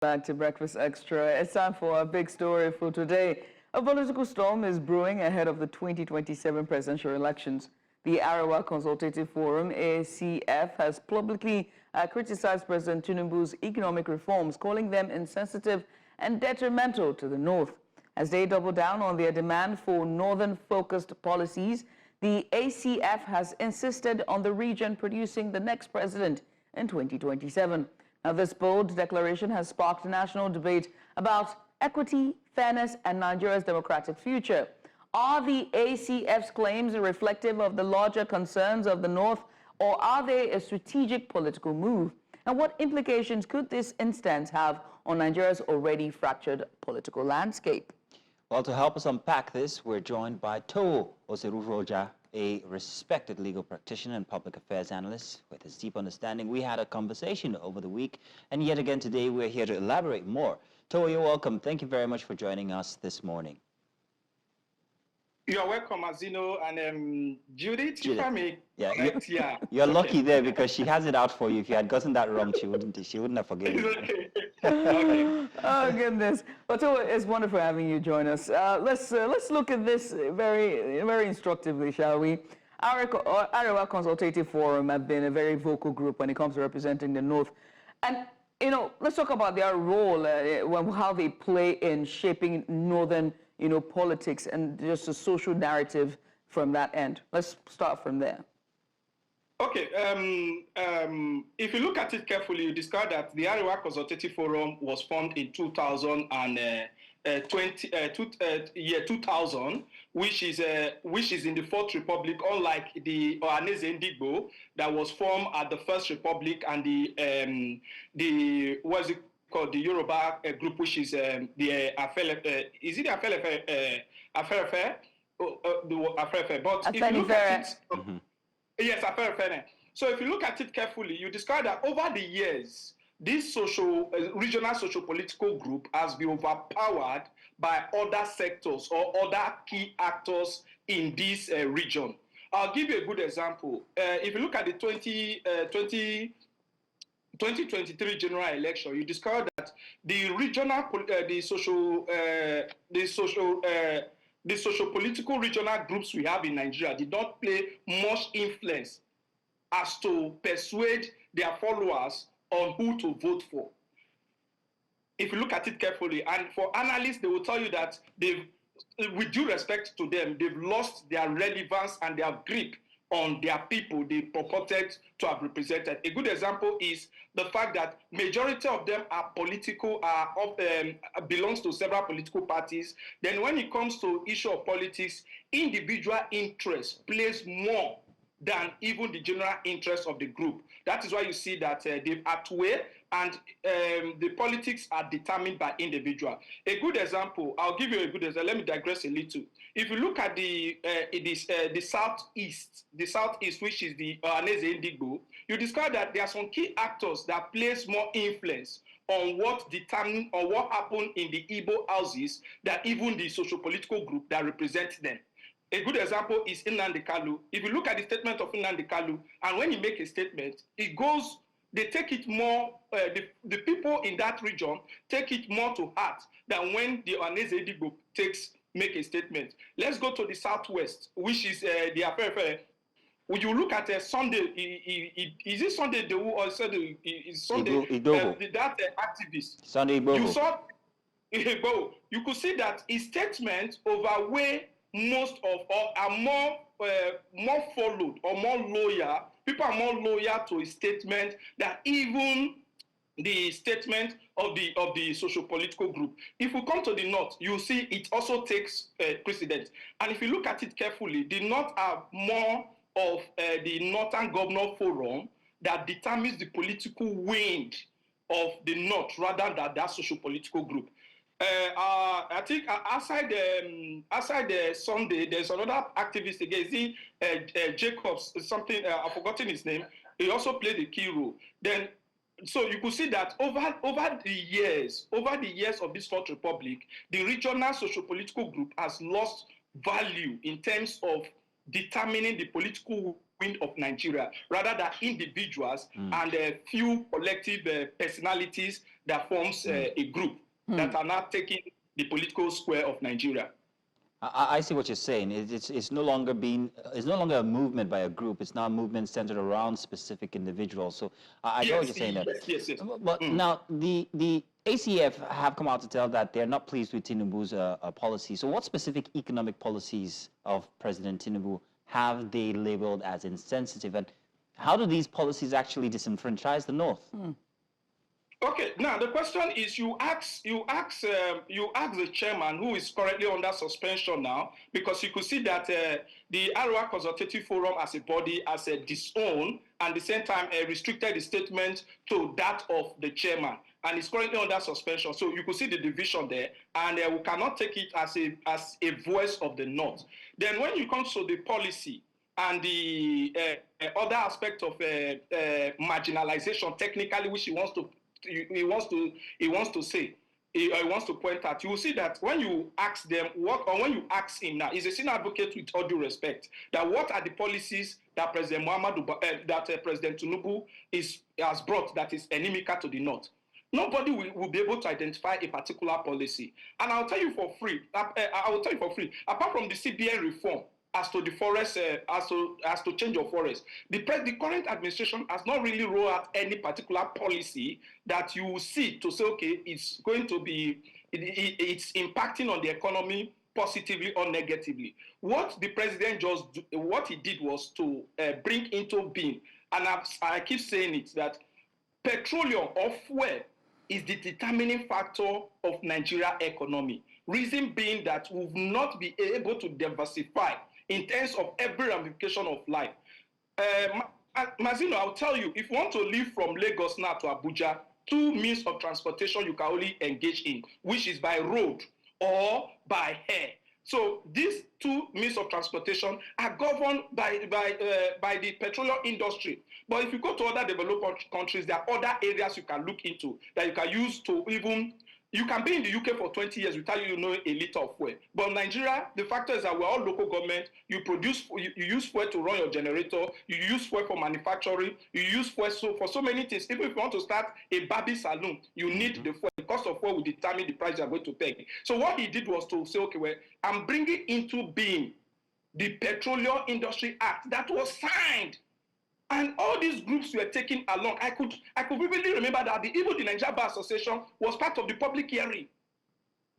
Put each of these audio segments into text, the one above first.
Back to Breakfast Extra. It's time for a big story for today. A political storm is brewing ahead of the 2027 presidential elections. The Arewa Consultative Forum, ACF, has publicly criticized President Tinubu's economic reforms, calling them insensitive and detrimental to the North. As they double down on their demand for northern-focused policies, the ACF has insisted on the region producing the next president in 2027. Now, this bold declaration has sparked national debate about equity, fairness, and Nigeria's democratic future. Are the ACF's claims reflective of the larger concerns of the North, or are they a strategic political move? And what implications could this instance have on Nigeria's already fractured political landscape? Well, to help us unpack this, we're joined by Tohwo Oseruvwoja, a respected legal practitioner and public affairs analyst. With his deep understanding, we had a conversation over the week, and yet again today we're here to elaborate more. Tohwo, you're welcome. Thank you very much for joining us this morning. You're welcome, Azino, and Judith. If I may correct, You're lucky there because she has it out for you. If you had gotten that wrong, she wouldn't have forgiven you. Okay. Okay. Oh goodness! Well, Tohwo, it's wonderful having you join us. Let's look at this very instructively, shall we? Arewa Consultative Forum have been a very vocal group when it comes to representing the North, and let's talk about their role, how they play in shaping northern politics and just a social narrative from that end. Let's start from there. Okay. If you look at it carefully, you discover that the Arewa Consultative Forum was formed in 2000, which is in the Fourth Republic, unlike the Ohaneze Ndigbo that was formed at the First Republic and the what's it called, the Yoruba group, which is the Afelefe. Is it the Afelefe? Afelefe? The Afelefe. But if you look at it, yes, Afelefe. So if you look at it carefully, you discover that over the years, this regional socio-political group has been overpowered by other sectors or other key actors in this region. I'll give you a good example. If you look at the 2023 general election, you discover that the regional, the socio-political regional groups we have in Nigeria did not play much influence as to persuade their followers on who to vote for. If you look at it carefully, and for analysts, they will tell you that with due respect to them, they've lost their relevance and their grip on their people they purported to have represented. A good example is the fact that majority of them are political, belongs to several political parties. Then when it comes to issue of politics, individual interest plays more than even the general interest of the group. That is why you see that they've outweighed, and the politics are determined by individual. A good example, I'll give you a good example. Let me digress a little. If you look at the southeast, which is the Ohaneze Ndigbo, you discover that there are some key actors that place more influence on what determine or what happened in the Igbo houses than even the socio-political group that represents them. A good example is Nnamdi Kanu. If you look at the statement of Nnamdi Kanu, and when he makes a statement, they take it more, the people in that region take it more to heart than when the Ohaneze Ndigbo make a statement. Let's go to the southwest, which is the Afelefe. Would you look at Sunday? Is it Sunday Dewu or Sunday? That activist. Sunday Igboho. You saw Igboho. You could see that his statement overweigh most of, or are more followed or more loyal. People are more loyal to his statement than even the statement of the socio-political group. If we come to the North, you see it also takes precedence. And if you look at it carefully, the North are more of the Northern Governor Forum that determines the political wind of the North rather than that socio-political group. I think outside the Sunday, there's another activist again. See, Jacobs, something I've forgotten his name. He also played a key role. Then, so you could see that over the years of this Fourth Republic, the regional socio-political group has lost value in terms of determining the political wind of Nigeria, rather than individuals and a few collective personalities that forms a group that are now taking the political square of Nigeria. I see what you're saying. It's no longer a movement by a group. It's now a movement centered around specific individuals. So I know what you're saying there. Yes. But now the ACF have come out to tell that they're not pleased with Tinubu's policy. So what specific economic policies of President Tinubu have they labeled as insensitive, and how do these policies actually disenfranchise the North? Okay, now the question is, you ask the chairman, who is currently under suspension now, because you could see that the Arewa Consultative Forum as a body has disowned and at the same time restricted the statement to that of the chairman, and is currently under suspension. So you could see the division there, and we cannot take it as a voice of the North. Then when you come to the policy and the other aspect of marginalization, technically, which he wants to point out, you will see that when you ask them when you ask him now, he's a senior advocate with all due respect, that what are the policies that President President Tinubu has brought that is inimical to the North. Nobody will be able to identify a particular policy. And I'll tell you for free, apart from the CBN reform, as to the forest, as to change of forest, the current administration has not really rolled out any particular policy that you will see to say, okay, it's going to be, it's impacting on the economy positively or negatively. What the president what he did was to bring into being, and I keep saying it, that petroleum or fuel is the determining factor of Nigeria economy. Reason being that we will not be able to diversify in terms of every ramification of life. Mazino, I'll tell you, if you want to leave from Lagos now to Abuja, two means of transportation you can only engage in, which is by road or by air. So these two means of transportation are governed by the petroleum industry. But if you go to other developed countries, there are other areas you can look into that you can use to even. You can be in the UK for 20 years without you knowing a liter of fuel. But in Nigeria, the factor is that we're all local government. You use fuel to run your generator. You use fuel for manufacturing. You use fuel for so many things. Even if you want to start a barber salon, you need the fuel. The cost of fuel will determine the price you are going to pay. So what he did was to say, okay, well, I'm bringing into being the Petroleum Industry Act that was signed. And all these groups were taken along. I could vividly remember that even the Nigeria Bar Association was part of the public hearing.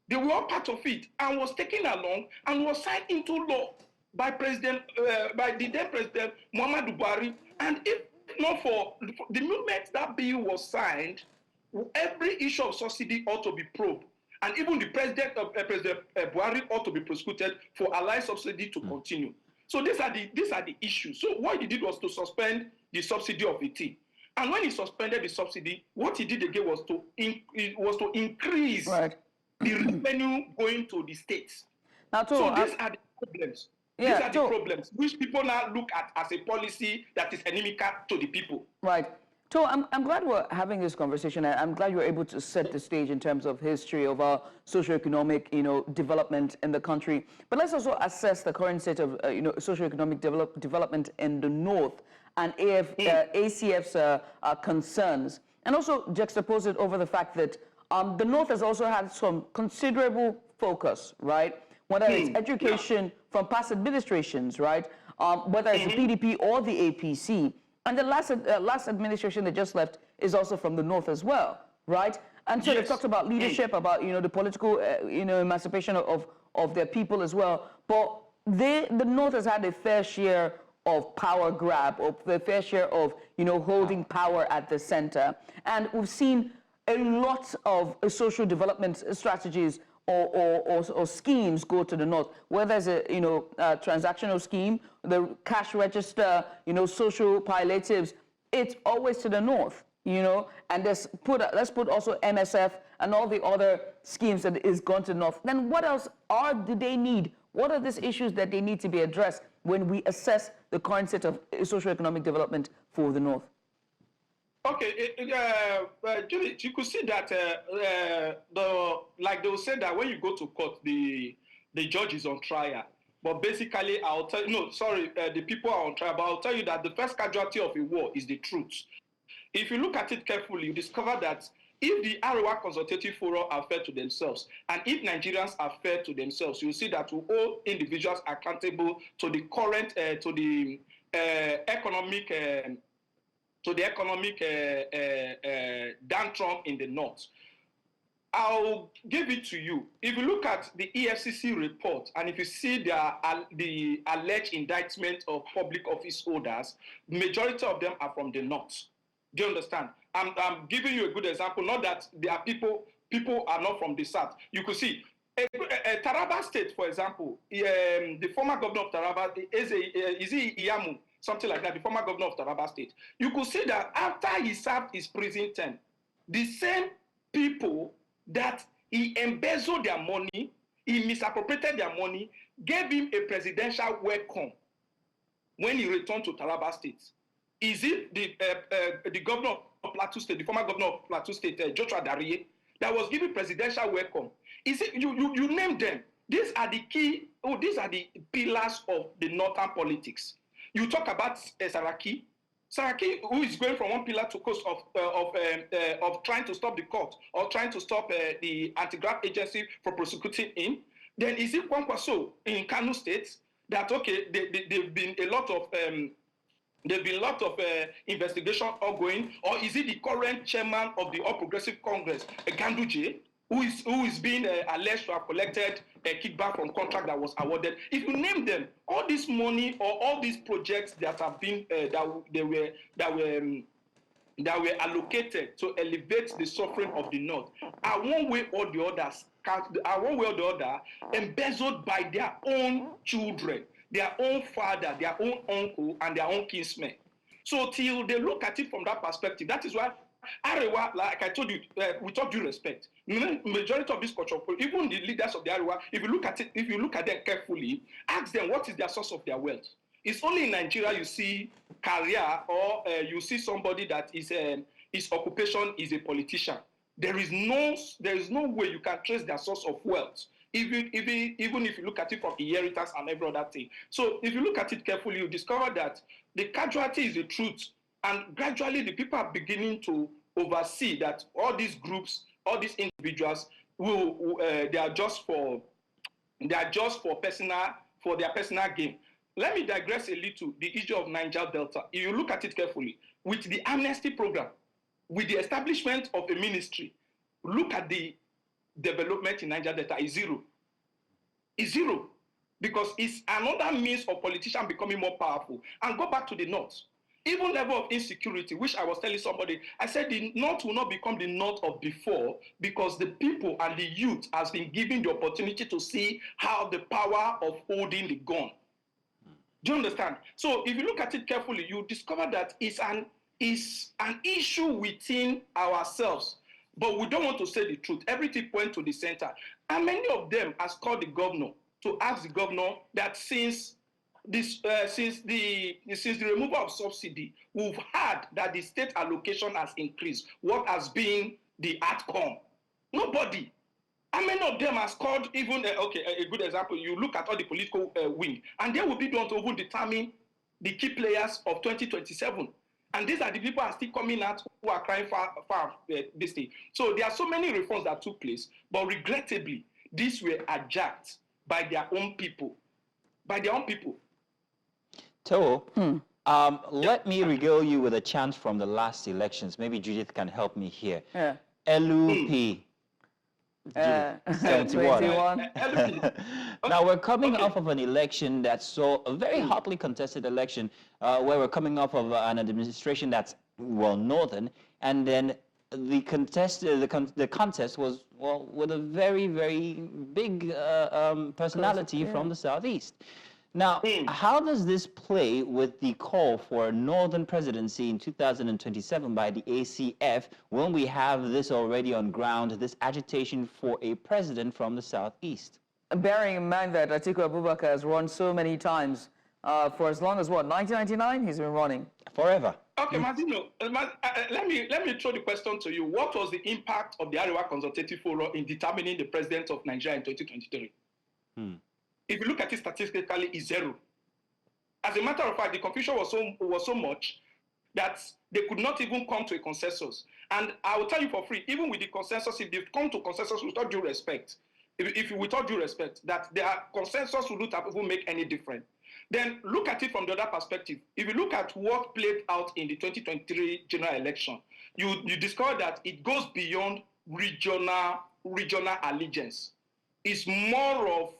They were all part of it and was taken along and was signed into law by the then President Muhammadu Buhari. And if not for the moment that bill was signed, every issue of subsidy ought to be probed. And even the President Buhari ought to be prosecuted for allowing subsidy to continue. So these are the issues. So what he did was to suspend the subsidy of it. And when he suspended the subsidy, what he did again was to increase the revenue going to the states. Now, so these are the problems. Yeah, these are the problems which people now look at as a policy that is inimical to the people. Right. So I'm glad we're having this conversation. I'm glad you're able to set the stage in terms of history of our socioeconomic, development in the country. But let's also assess the current state of, socioeconomic development in the North and ACF's concerns, and also juxtapose it over the fact that the North has also had some considerable focus, right? Whether it's education from past administrations, right? Whether it's the PDP or the APC. And the last administration that just left is also from the North as well, right? And so they've talked about leadership, about the political emancipation of their people as well. But the North has had a fair share of power grab, or the fair share of holding power at the center. And we've seen a lot of social development strategies or schemes go to the North, whether it's a transactional scheme, the cash register, social palliatives, it's always to the North, and let's put also MSF and all the other schemes that is gone to the North. Then what else do they need? What are these issues that they need to be addressed when we assess the current state of socioeconomic development for the North? Okay, Judith, you could see that like they will say that when you go to court, the judge is on trial. But basically, I'll tell you, the people are on trial, but I'll tell you that the first casualty of a war is the truth. If you look at it carefully, you discover that if the Arewa Consultative Forum are fair to themselves, and if Nigerians are fair to themselves, you'll see that we hold individuals accountable to the current, economic downturn in the north. I'll give it to you. If you look at the EFCC report, and if you see the alleged indictment of public office holders, the majority of them are from the north. Do you understand? I'm giving you a good example. Not that there are people are not from the south. You could see Taraba State, for example. The former governor of Taraba is he Iyamu, something like that. The former governor of Taraba State. You could see that after he served his prison term, the same people that he embezzled their money, he misappropriated their money, gave him a presidential welcome when he returned to Taraba State. Is it the governor of Plateau State, the former governor of Plateau State, Joshua Dariye, that was given presidential welcome? Is it you name them? These are the key. These are the pillars of the northern politics. You talk about Saraki. Saraki, who is going from one pillar to coast of trying to stop the court or trying to stop the anti-graft agency from prosecuting him. Then is it Kwankwaso in Kano State that they've been a lot of investigation ongoing, or is it the current chairman of the All Progressive Congress, Ganduje, who is being alleged to have collected a kickback from contract that was awarded? If you name them, all this money or all these projects that have been that were allocated to elevate the suffering of the north are one way or the other embezzled by their own children, their own father, their own uncle, and their own kinsmen. So till they look at it from that perspective, that is why Arewa, like I told you, with all due respect, majority of this culture, even the leaders of the Arewa, if you look at them carefully, ask them what is their source of their wealth. It's only in Nigeria you see career or you see somebody that is his occupation is a politician. There is no way you can trace their source of wealth, even if you look at it from inheritance and every other thing. So if you look at it carefully, you discover that the casualty is the truth. And gradually, the people are beginning to oversee that all these groups, all these individuals, they are just for their personal gain. Let me digress a little. The issue of Niger Delta. If you look at it carefully, with the amnesty program, with the establishment of a ministry, look at the development in Niger Delta is zero. It's zero, because it's another means of politicians becoming more powerful. And go back to the north. Even level of insecurity, which I was telling somebody, I said the north will not become the north of before, because the people and the youth has been given the opportunity to see how the power of holding the gun. Do you understand? So if you look at it carefully, you discover that it's an issue within ourselves, but we don't want to say the truth. Everything points to the center. And many of them has called the governor to ask the governor that since the removal of subsidy, we've heard that the state allocation has increased. What has been the outcome? Nobody. How many of them has called even, a good example, you look at all the political wing, and they will be the one to even determine the key players of 2027. And these are the people who are still coming out who are crying for this thing. So there are so many reforms that took place, but regrettably, these were hijacked by their own people. Tohwo, let me regale you with a chant from the last elections. Maybe Judith can help me here. Yeah. LUP. 71. Now we're coming off of an election that saw a very hotly contested election where we're coming off of an administration that's, well, northern, and then the contest was, well, with a very, very big personality from the southeast. Now, how does this play with the call for a northern presidency in 2027 by the ACF when we have this already on ground, this agitation for a president from the southeast? Bearing in mind that Atiku Abubakar has run so many times, for as long as, what, 1999 he's been running? Forever. Okay, Martino, let me throw the question to you. What was the impact of the Arewa Consultative Forum in determining the president of Nigeria in 2023? If you look at it statistically, it's zero. As a matter of fact, the confusion was so much that they could not even come to a consensus. And I will tell you for free, even with the consensus, if they've come to consensus with all due respect, with all due respect, that their consensus wouldn't have even make any difference. Then look at it from the other perspective. If you look at what played out in the 2023 general election, you discover that it goes beyond regional allegiance. It's more of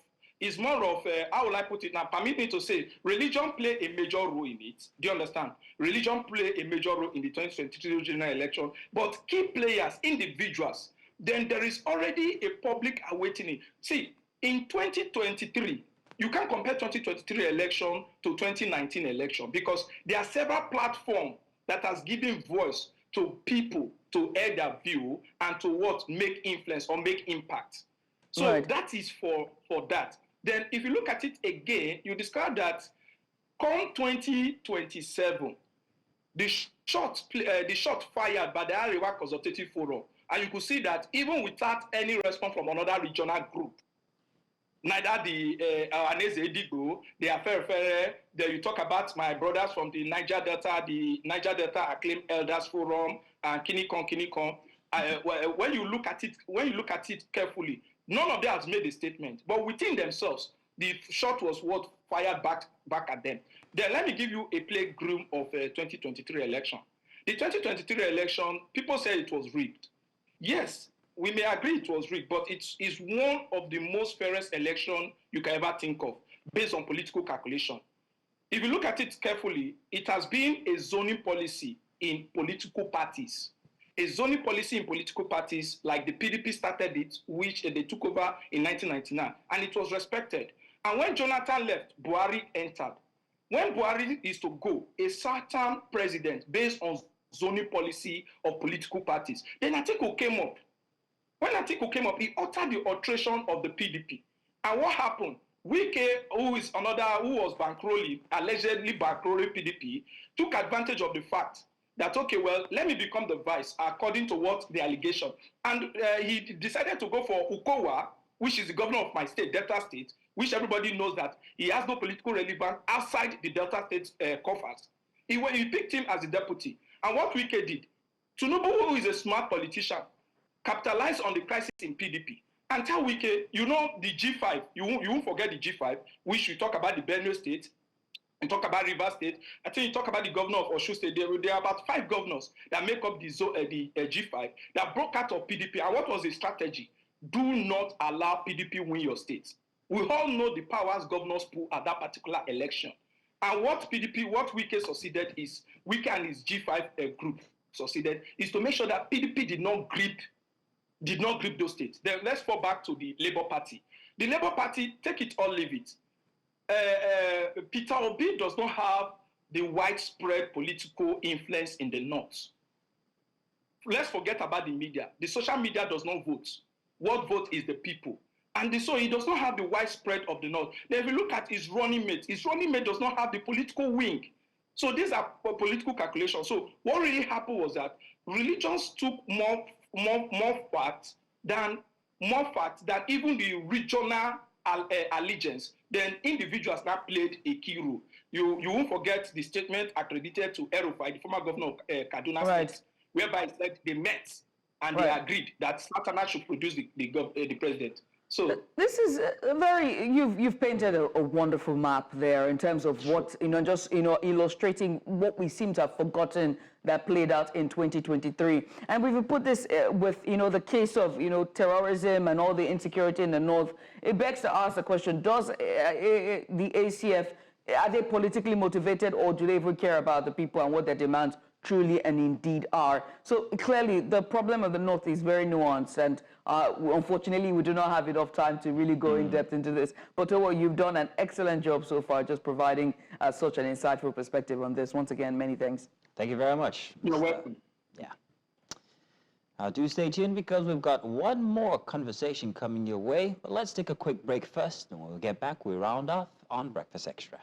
how will I put it now? Permit me to say, religion play a major role in it. Do you understand? Religion play a major role in the 2023 general election. But key players, individuals, then there is already a public awakening. See, in 2023, you can't compare 2023 election to 2019 election because there are several platforms that has given voice to people to air their view and to what make influence or make impact. So that is for that. Then if you look at it again, you discover that come 2027, the shot fired by the Arewa Consultative Forum, and you could see that even without any response from another regional group, neither the Aneze Edigbo, the Afere, then you talk about my brothers from the Niger Delta Acclaimed Elders Forum, and Kinikon. When you look at it carefully, none of them has made a statement. But within themselves, the shot was what fired back at them. Then let me give you a playground of 2023 election. The 2023 election, people say it was rigged. Yes, we may agree it was rigged, but it is one of the most fairest elections you can ever think of, based on political calculation. If you look at it carefully, it has been a zoning policy in political parties. A zoning policy in political parties, like the PDP started it, which they took over in 1999, and it was respected. And when Jonathan left, Buhari entered. When Buhari is to go, a certain president based on zoning policy of political parties, then Atiku came up. When Atiku came up, he uttered the alteration of the PDP. And what happened? Wike, who was bankrolling, allegedly bankrolling PDP, took advantage of the fact that, okay, well, let me become the vice, according to what the allegation. And he decided to go for Ukowa, which is the governor of my state, Delta State, which everybody knows that he has no political relevance outside the Delta State coffers. He picked him as the deputy. And what Wike did, Tinubu, who is a smart politician, capitalized on the crisis in PDP. And tell Wike, you know the G5, you won't forget the G5, which we talk about the Benue State, and talk about Rivers State. I think you talk about the governor of Osun State. There are about 5 governors that make up the G5 that broke out of PDP. And what was the strategy? Do not allow PDP win your state. We all know the powers governors pull at that particular election. And what Wike succeeded is, Wike and his G5 group succeeded, is to make sure that PDP did not grip those states. Then let's fall back to the Labour Party. The Labour Party, take it or leave it. Peter Obi does not have the widespread political influence in the North. Let's forget about the media. The social media does not vote. What vote is the people. And so he does not have the widespread of the North. Then if you look at his running mate does not have the political wing. So these are political calculations. So what really happened was that religions took more facts than even the regional allegiance. Then individuals now played a key role. You won't forget the statement accredited to Erufai, the former governor of Kaduna State, whereby it said they met and they agreed that Satana should produce the president. So this is you've painted a wonderful map there in terms of what, illustrating what we seem to have forgotten that played out in 2023. And if we put this with, the case of, terrorism and all the insecurity in the North, it begs to ask the question, does the ACF, are they politically motivated, or do they even care about the people and what their demands truly and indeed are? So clearly the problem of the North is very nuanced, and unfortunately we do not have enough time to really go in depth into this. But Tohwo, you've done an excellent job so far, just providing such an insightful perspective on this. Once again, many thanks. Thank you very much. You're welcome. Yeah. Do stay tuned, because we've got one more conversation coming your way. But let's take a quick break first, and when we get back, we round off on Breakfast Extra.